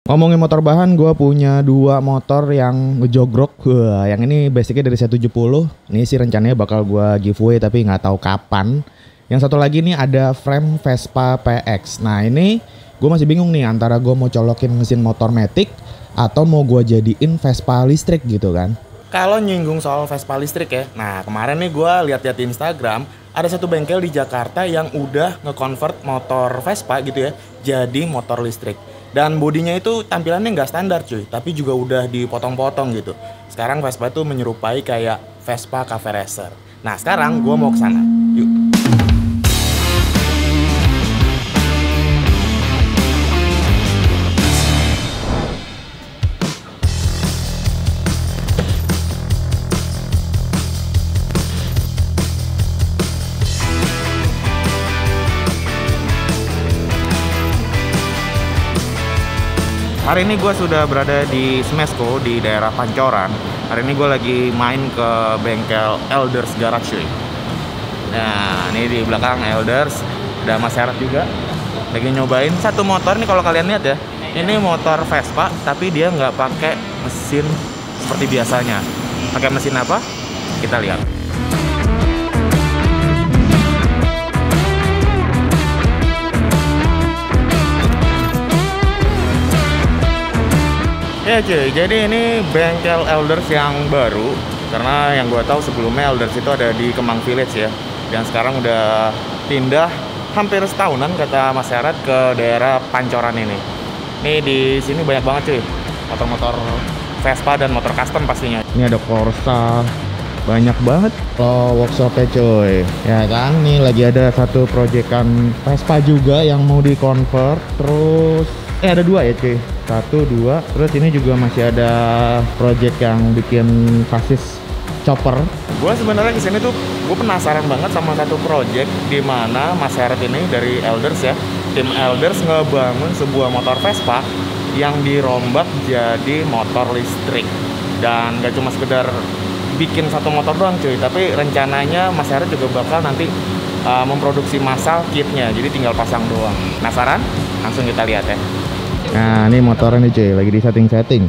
Ngomongin motor bahan, gue punya dua motor yang ngejogrok. Wah, yang ini basicnya dari C70. Ini sih rencananya bakal gue giveaway tapi nggak tahu kapan. Yang satu lagi nih ada frame Vespa PX. Nah ini gue masih bingung nih antara gue mau colokin mesin motor Matic atau mau gue jadiin Vespa listrik gitu kan. Kalau nyinggung soal Vespa listrik ya, nah kemarin nih gue lihat-lihat di Instagram, ada satu bengkel di Jakarta yang udah nge-convert motor Vespa gitu ya, jadi motor listrik. Dan bodinya itu tampilannya nggak standar cuy, tapi juga udah dipotong-potong gitu. Sekarang Vespa itu menyerupai kayak Vespa Cafe Racer. Nah sekarang gue mau ke sana, yuk. Hari ini gue sudah berada di Smesco di daerah Pancoran. Hari ini gue lagi main ke bengkel Elders Garage. Nah, ini di belakang Elders ada Mas Herat juga. Lagi nyobain satu motor nih, kalau kalian lihat ya. Ini motor Vespa, tapi dia nggak pakai mesin seperti biasanya. Pakai mesin apa? Kita lihat. Ya cuy, jadi ini bengkel Elders yang baru. Karena yang gue tahu sebelumnya Elders itu ada di Kemang Village ya. Dan sekarang udah pindah hampir setahunan kata Mas Herat ke daerah Pancoran ini. Ini di sini banyak banget cuy, motor-motor Vespa dan motor custom pastinya. Ini ada Corsa, banyak banget workshopnya cuy. Ya kan, nih lagi ada satu proyekan Vespa juga yang mau di-convert. Terus ada dua ya cuy, satu dua. Terus ini juga masih ada project yang bikin sasis chopper. Gue sebenarnya kesini tuh gue penasaran banget sama satu project di mana Mas Herat ini dari Elders ya, tim Elders ngebangun sebuah motor Vespa yang dirombak jadi motor listrik. Dan gak cuma sekedar bikin satu motor doang cuy, tapi rencananya Mas Herat juga bakal nanti memproduksi massal kitnya, jadi tinggal pasang doang. Penasaran? Langsung kita lihat ya. Nah ini motornya nih cuy, lagi di setting-setting.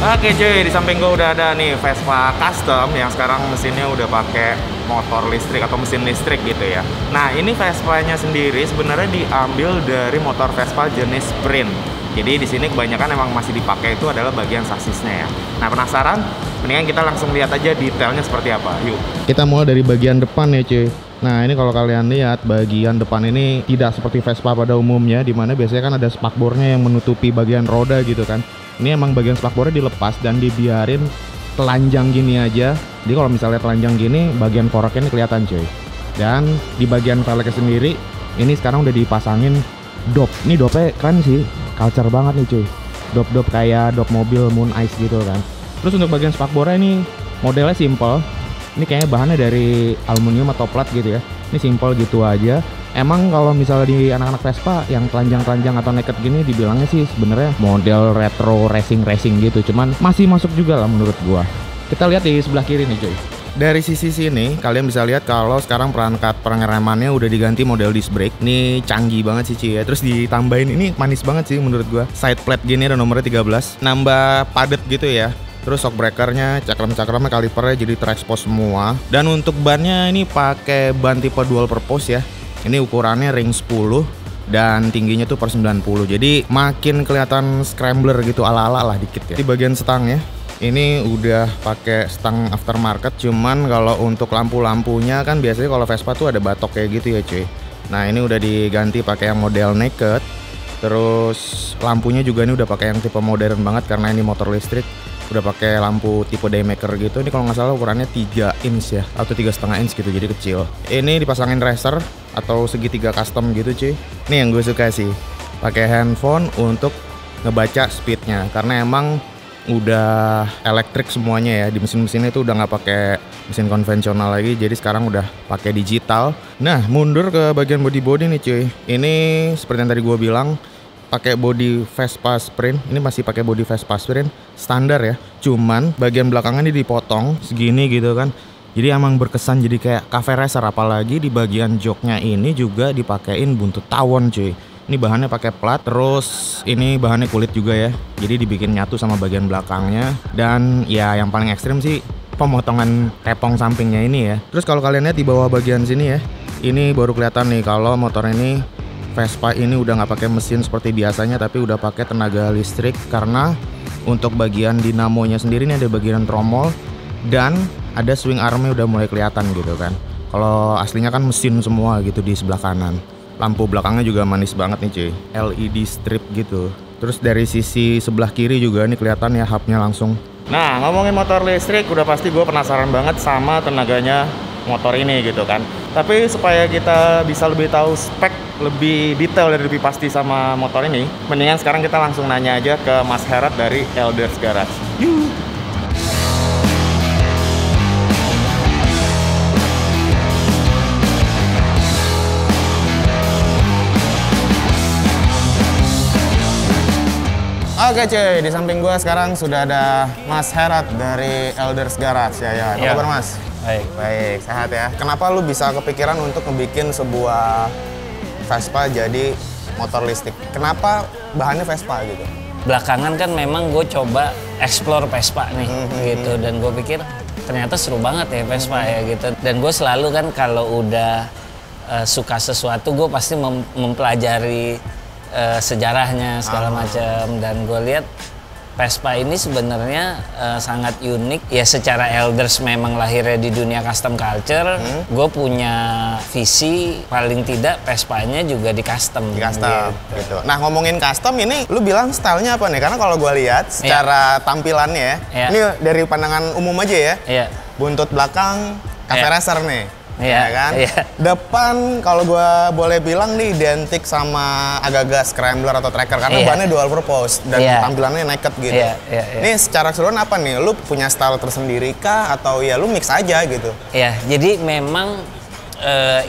Oke cuy, di samping gue udah ada nih Vespa Custom yang sekarang mesinnya udah pakai motor listrik atau mesin listrik gitu ya. Nah ini Vespa-nya sendiri sebenarnya diambil dari motor Vespa jenis Sprint. Jadi di sini kebanyakan emang masih dipakai itu adalah bagian sasisnya ya. Nah penasaran? Mendingan kita langsung lihat aja detailnya seperti apa. Yuk. Kita mulai dari bagian depan ya cuy. Nah ini kalau kalian lihat bagian depan ini tidak seperti Vespa pada umumnya, dimana biasanya kan ada spakbornya yang menutupi bagian roda gitu kan. Ini emang bagian spakbornya dilepas dan dibiarin telanjang gini aja. Jadi kalau misalnya telanjang gini, bagian koreknya ini kelihatan cuy. Dan di bagian velgnya sendiri, ini sekarang udah dipasangin dop. Ini dopnya keren sih, culture banget nih cuy. Dop-dop kayak dop mobil Moon Ice gitu kan. Terus untuk bagian spakbornya ini modelnya simple. Ini kayaknya bahannya dari aluminium atau plat gitu ya. Ini simple gitu aja. Emang kalau misalnya di anak-anak Vespa yang telanjang-telanjang atau naked gini dibilangnya sih sebenarnya model retro racing gitu. Cuman masih masuk juga lah menurut gua. Kita lihat di sebelah kiri nih cuy. Dari sisi sini kalian bisa lihat kalau sekarang perangkat pengeremannya udah diganti model disc brake. Ini canggih banget sih cuy ya. Terus ditambahin ini manis banget sih menurut gua. Side plate gini ada nomornya 13. Nambah padet gitu ya. Terus shock breakernya, cakram-cakramnya, kalipernya jadi terekspos semua. Dan untuk bannya ini pakai ban tipe dual purpose ya. Ini ukurannya ring 10 dan tingginya tuh per 90. Jadi makin kelihatan scrambler gitu ala-ala lah dikit ya. Di bagian stangnya ini udah pakai stang aftermarket. Cuman kalau untuk lampu-lampunya kan biasanya kalau Vespa tuh ada batok kayak gitu ya cuy. Nah ini udah diganti pakai yang model naked. Terus lampunya juga ini udah pakai yang tipe modern banget karena ini motor listrik. Udah pakai lampu tipe daymaker gitu. Ini kalau nggak salah ukurannya 3 inch ya, atau 3,5 inch gitu, jadi kecil. Ini dipasangin racer atau segitiga custom gitu cuy. Ini yang gue suka sih, pakai handphone untuk ngebaca speednya, karena emang udah elektrik semuanya ya. Di mesin-mesinnya itu udah nggak pakai mesin konvensional lagi, jadi sekarang udah pakai digital. Nah, mundur ke bagian body nih cuy. Ini seperti yang tadi gue bilang, pakai body Vespa Sprint. Ini masih pakai body Vespa Sprint standar ya. Cuman bagian belakangnya ini dipotong segini gitu kan. Jadi emang berkesan jadi kayak cafe racer, apalagi di bagian joknya ini juga dipakein buntut tawon cuy. Ini bahannya pakai plat, terus ini bahannya kulit juga ya. Jadi dibikin nyatu sama bagian belakangnya. Dan ya yang paling ekstrim sih pemotongan tepong sampingnya ini ya. Terus kalau kalian lihat di bawah bagian sini ya, ini baru kelihatan nih kalau motor ini Vespa ini udah nggak pakai mesin seperti biasanya, tapi udah pakai tenaga listrik. Karena untuk bagian dinamonya sendiri ini ada bagian tromol dan ada swing armnya udah mulai kelihatan gitu kan. Kalau aslinya kan mesin semua gitu di sebelah kanan. Lampu belakangnya juga manis banget nih cuy, LED strip gitu. Terus dari sisi sebelah kiri juga nih kelihatan ya hubnya langsung. Nah, ngomongin motor listrik, udah pasti gue penasaran banget sama tenaganya motor ini gitu kan. Tapi supaya kita bisa lebih tahu spek lebih detail dan lebih pasti sama motor ini, mendingan sekarang kita langsung nanya aja ke Mas Herat dari Elders Garage. Yuh. Oke cuy, di samping gue sekarang sudah ada Mas Herat dari Elders Garage ya. Apa kabar Mas? Baik, sehat ya. Kenapa lu bisa kepikiran untuk ngebikin sebuah Vespa jadi motor listrik? Kenapa bahannya Vespa gitu? Belakangan kan memang gue coba explore Vespa nih gitu, dan gue pikir ternyata seru banget ya Vespa ya gitu. Dan gue selalu kan kalau udah suka sesuatu, gue pasti mempelajari sejarahnya segala macam, dan gue lihat Vespa ini sebenarnya sangat unik ya. Secara Elders memang lahirnya di dunia custom culture. Gue punya visi paling tidak Vespanya juga di custom. Gitu. Nah, ngomongin custom ini, lu bilang stylenya apa nih? Karena kalau gue lihat secara tampilannya ya, ini dari pandangan umum aja ya. Buntut belakang cafe racer nih. Ya kan? Depan kalau gue boleh bilang nih identik sama agak-agak scrambler atau tracker karena bahannya dual purpose dan tampilannya naked gitu. Ini secara keseluruhan apa nih? Lu punya style tersendiri kah atau ya lu mix aja gitu? Ya, jadi memang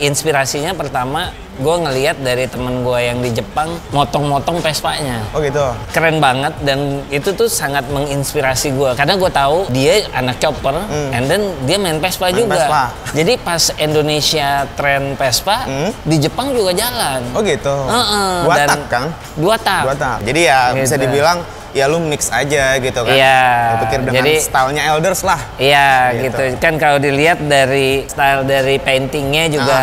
inspirasinya pertama gue ngelihat dari temen gue yang di Jepang motong-motong Vespanya. Oh gitu. Keren banget, dan itu tuh sangat menginspirasi gue karena gue tahu dia anak chopper, and then dia main Vespa juga. Jadi pas Indonesia tren Vespa, di Jepang juga jalan. Oh gitu. Dua tak Kang? Dua tak. Jadi ya gitu. Bisa dibilang ya lu mix aja gitu kan. Lu pikir dengan stylenya Elders lah. Iya gitu. Kan kalau dilihat dari style dari paintingnya juga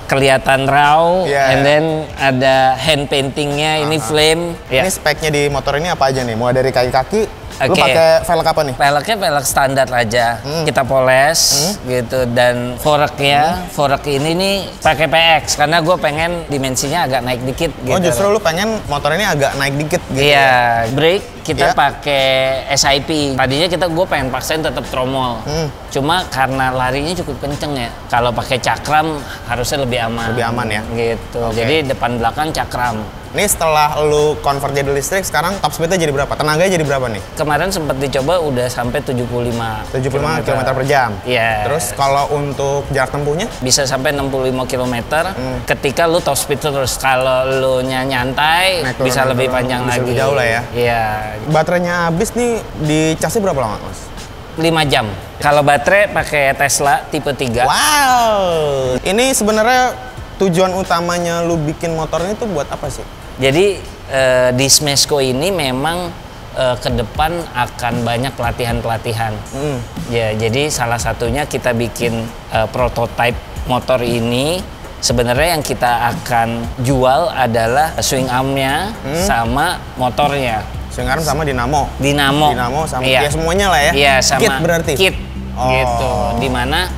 kelihatan raw, and then ada hand paintingnya, ini flame. Ini speknya di motor ini apa aja nih? Mulai dari kaki-kaki, lu pakai velg apa nih? Velgnya velg standar aja, kita poles gitu, dan forknya, fork ini nih pakai PX karena gue pengen dimensinya agak naik dikit gitu. Oh justru lu pengen motor ini agak naik dikit gitu? Iya, brake kita pakai SIP. Tadinya gue pengen paksain tetap tromol, cuma karena larinya cukup kenceng ya. Kalau pakai cakram harusnya lebih aman. Lebih aman ya? Gitu. Jadi depan belakang cakram. Ini setelah lu convert jadi listrik, sekarang top speednya jadi berapa? Tenaganya jadi berapa nih? Kemarin sempat dicoba udah sampai 75 km per jam? Iya. Terus kalau untuk jarak tempuhnya? Bisa sampai 65 km ketika lu top speed terus. Kalau lu nyantai, bisa lebih panjang lagi. Lebih jauh lah ya? Iya. Baterainya habis nih di chassis berapa lama Mas? 5 jam. Kalau baterai pakai Tesla tipe 3. Wow. Ini sebenarnya tujuan utamanya lu bikin motor ini tuh buat apa sih? Jadi di Smesco ini memang ke depan akan banyak pelatihan-pelatihan. Ya, jadi salah satunya kita bikin prototype motor ini. Sebenarnya yang kita akan jual adalah swing armnya sama motornya. Swing arm sama dinamo. Dinamo sama ya semuanya lah ya. Iya, sama kit berarti. Kit. Gitu. Dimana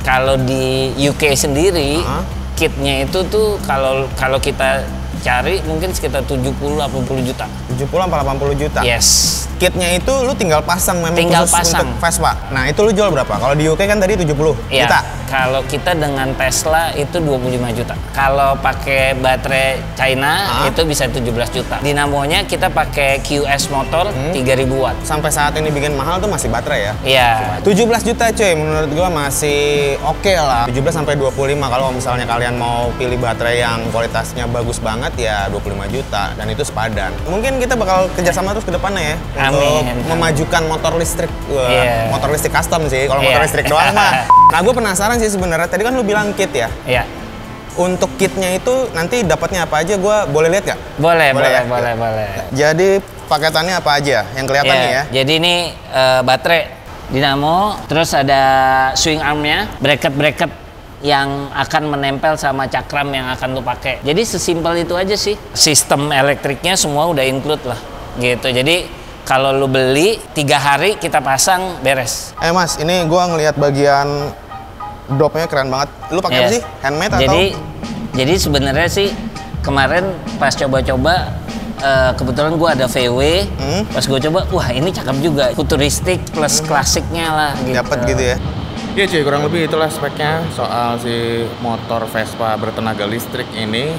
kalau di UK sendiri kitnya itu tuh kalau kita cari mungkin sekitar 70-80 juta. 70-80 juta? Yes. Kitnya itu lu tinggal pasang memang tinggal khusus pasang untuk Vespa. Nah itu lu jual berapa? Kalau di UK kan tadi 70 ya, juta. Kalau kita dengan Tesla itu 25 juta. Kalau pakai baterai China itu bisa 17 juta. Dinamonya kita pakai QS motor 3000 watt. Sampai saat ini bikin mahal tuh masih baterai ya? Iya. 17 juta cuy, menurut gua masih oke lah. 17 sampai 25 kalau misalnya kalian mau pilih baterai yang kualitasnya bagus banget ya 25 juta dan itu sepadan. Mungkin kita bakal kerjasama terus ke depannya ya. Untuk memajukan motor listrik. Motor listrik custom sih, kalau motor listrik doang mah. Nah gue penasaran sih sebenarnya, tadi kan lu bilang kit ya? Iya. Untuk kitnya itu nanti dapatnya apa aja, gue boleh lihat nggak? Boleh. Jadi paketannya apa aja yang kelihatan nih ya? Jadi ini baterai dinamo, terus ada swing armnya, bracket yang akan menempel sama cakram yang akan lu pakai. Jadi sesimpel itu aja sih. Sistem elektriknya semua udah include lah, gitu. Jadi kalau lu beli 3 hari kita pasang beres. Mas, ini gua ngelihat bagian dopnya keren banget. Lu pakai apa sih? Handmade atau? Jadi sebenarnya sih kemarin pas coba-coba kebetulan gua ada VW, pas gua coba, wah ini cakep juga, futuristik plus klasiknya lah. Gitu. Dapet gitu ya? Iya cuy, kurang lebih itulah speknya soal si motor Vespa bertenaga listrik ini.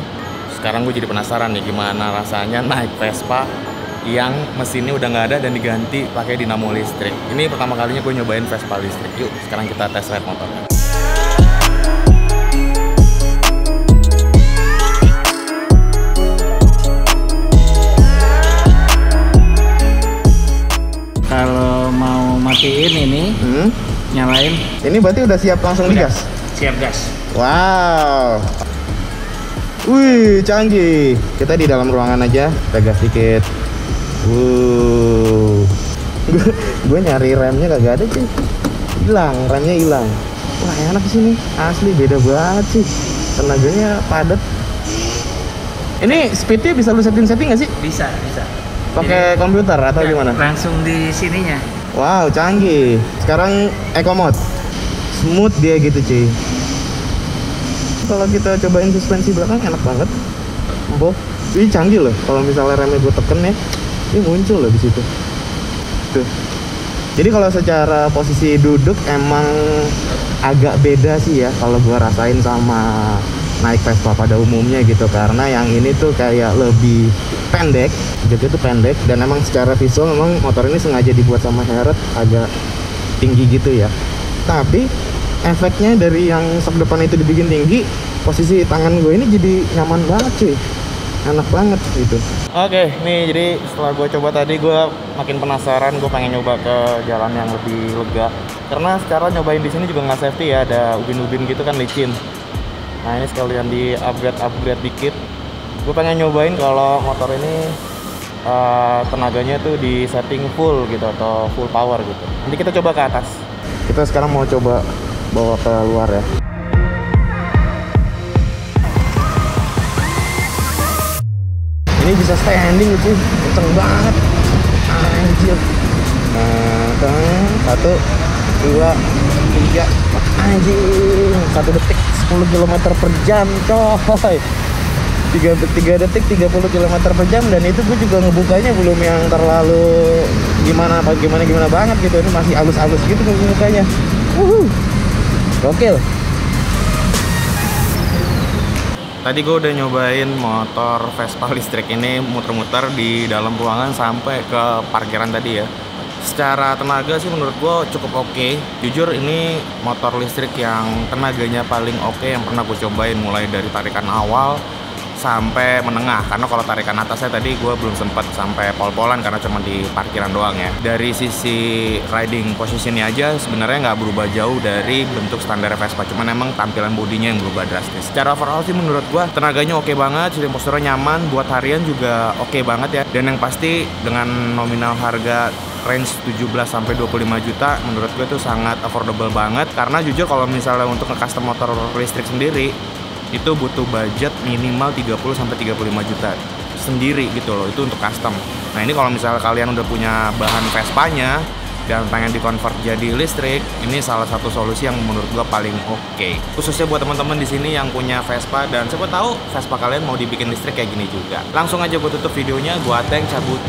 Sekarang gue jadi penasaran nih gimana rasanya naik Vespa yang mesinnya udah nggak ada dan diganti pakai dinamo listrik. Ini pertama kalinya gue nyobain Vespa listrik. Yuk, sekarang kita test ride motornya. Kalau mau matiin ini, nyalain. Ini berarti udah siap langsung digas? Siap gas. Wow. Wih, canggih. Kita di dalam ruangan aja, kita gas dikit. Gue nyari remnya kagak ada cuy. Remnya hilang. Wah enak sih nih, asli beda banget sih. Tenaganya padat. Ini speednya bisa lu setting nggak sih? Bisa. Pakai komputer atau gimana? Langsung di sininya. Wow, canggih. Sekarang eco mode. Smooth dia gitu cuy. Kalau kita cobain suspensi belakang enak banget. Ini canggih loh. Kalau misalnya remnya gue teken ya, ini muncul loh di situ. Tuh. Jadi kalau secara posisi duduk emang agak beda sih ya kalau gue rasain sama naik Vespa pada umumnya gitu, karena yang ini tuh kayak lebih pendek, joknya tuh pendek, dan emang secara visual memang motor ini sengaja dibuat sama Harriet agak tinggi gitu ya. Tapi efeknya dari yang sok depan itu dibikin tinggi, posisi tangan gue ini jadi nyaman banget cuy, enak banget gitu. Oke, nih jadi setelah gue coba tadi gue makin penasaran, gue pengen nyoba ke jalan yang lebih lega. Karena sekarang nyobain di sini juga nggak safety ya, ada ubin-ubin gitu kan, licin. Nah ini sekalian di upgrade dikit. Gue pengen nyobain kalau motor ini tenaganya tuh di setting full gitu atau full power gitu. Nanti kita coba ke atas. Kita sekarang mau coba bawa ke luar ya. Ini bisa standing gitu, kenceng banget. Anjir. Nah, 1, 2, 3, anjing, 1 detik 10 km per jam coy. 3 detik 30 km per jam, dan itu gue juga ngebukanya belum yang terlalu gimana banget gitu. Ini masih halus-halus gitu ngebukanya. Gokil. Tadi gue udah nyobain motor Vespa listrik ini muter-muter di dalam ruangan sampai ke parkiran tadi ya. Secara tenaga sih menurut gue cukup oke. Jujur ini motor listrik yang tenaganya paling oke yang pernah gue cobain, mulai dari tarikan awal sampai menengah, karena kalau tarikan atasnya tadi gue belum sempat sampai pol-polan karena cuma di parkiran doang ya. Dari sisi riding positionnya aja sebenarnya nggak berubah jauh dari bentuk standar Vespa, cuman emang tampilan bodinya yang berubah drastis. Secara overall sih menurut gue tenaganya oke banget, sistem posturnya nyaman, buat harian juga oke banget ya. Dan yang pasti dengan nominal harga range 17-25 juta menurut gue itu sangat affordable banget, karena jujur kalau misalnya untuk nge-custom motor listrik sendiri itu butuh budget minimal 30-35 juta sendiri gitu loh, itu untuk custom. Nah ini kalau misalnya kalian udah punya bahan Vespanya dan pengen di-convert jadi listrik, ini salah satu solusi yang menurut gua paling oke. Khususnya buat teman-teman di sini yang punya Vespa dan siapa tahu Vespa kalian mau dibikin listrik kayak gini juga. Langsung aja gua tutup videonya, gua Ateng cabut.